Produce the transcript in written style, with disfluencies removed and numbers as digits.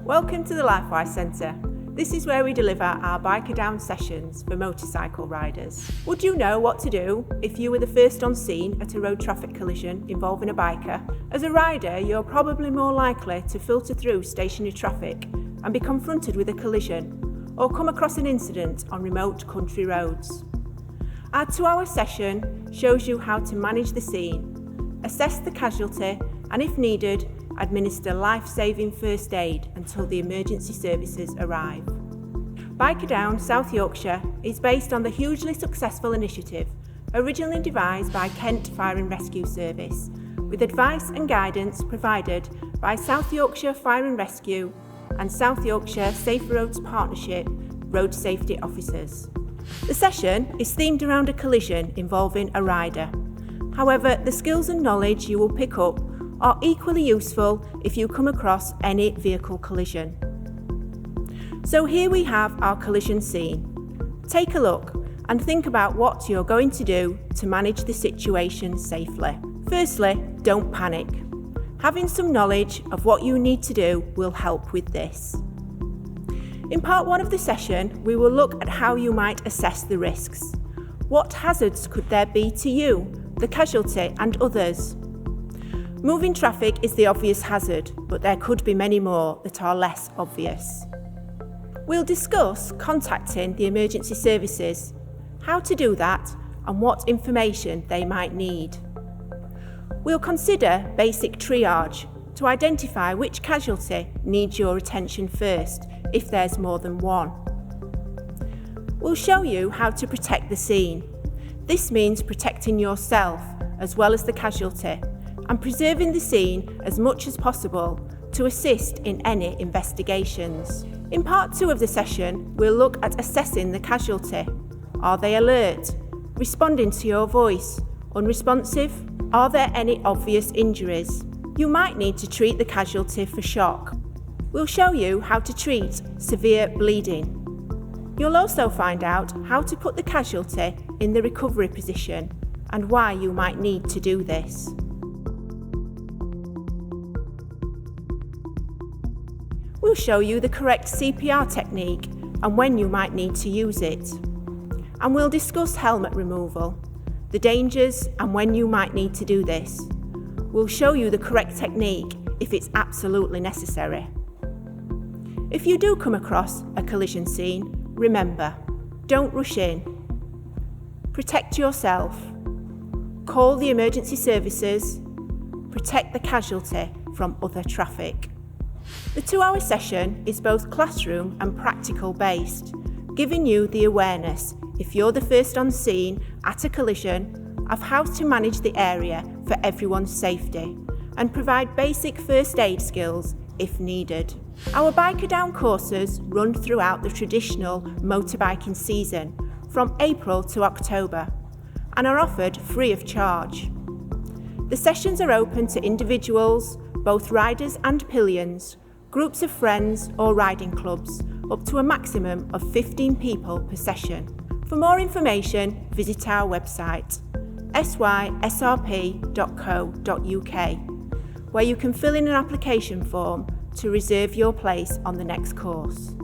Welcome to the LifeWise Centre. This is where we deliver our BikerDown sessions for motorcycle riders. Would you know what to do if you were the first on scene at a road traffic collision involving a biker? As a rider, you're probably more likely to filter through stationary traffic and be confronted with a collision or come across an incident on remote country roads. Our 2-hour session shows you how to manage the scene, assess the casualty and, if needed, administer life-saving first aid until the emergency services arrive. BikerDown, South Yorkshire is based on the hugely successful initiative originally devised by Kent Fire and Rescue Service, with advice and guidance provided by South Yorkshire Fire and Rescue and South Yorkshire Safe Roads Partnership road safety officers. The session is themed around a collision involving a rider. However, the skills and knowledge you will pick up are equally useful if you come across any vehicle collision. So here we have our collision scene. Take a look and think about what you're going to do to manage the situation safely. Firstly, don't panic. Having some knowledge of what you need to do will help with this. In part 1 of the session, we will look at how you might assess the risks. What hazards could there be to you, the casualty and others? Moving traffic is the obvious hazard, but there could be many more that are less obvious. We'll discuss contacting the emergency services, how to do that, and what information they might need. We'll consider basic triage to identify which casualty needs your attention first, if there's more than one. We'll show you how to protect the scene. This means protecting yourself as well as the casualty, and preserving the scene as much as possible to assist in any investigations. In part 2 of the session, we'll look at assessing the casualty. Are they alert? Responding to your voice? Unresponsive? Are there any obvious injuries? You might need to treat the casualty for shock. We'll show you how to treat severe bleeding. You'll also find out how to put the casualty in the recovery position and why you might need to do this. We'll show you the correct Cpr technique and when you might need to use it. And we'll discuss helmet removal, the dangers and when you might need to do this. We'll show you the correct technique if it's absolutely necessary. If you do come across a collision scene, remember, don't rush in. Protect yourself. Call the emergency services. Protect the casualty from other traffic. The 2-hour session is both classroom and practical based, giving you the awareness, if you're the first on scene at a collision, of how to manage the area for everyone's safety and provide basic first aid skills if needed. Our BikerDown courses run throughout the traditional motorbiking season from April to October and are offered free of charge. The sessions are open to individuals, both riders and pillions, groups of friends or riding clubs, up to a maximum of 15 people per session. For more information, visit our website, sysrp.co.uk, where you can fill in an application form to reserve your place on the next course.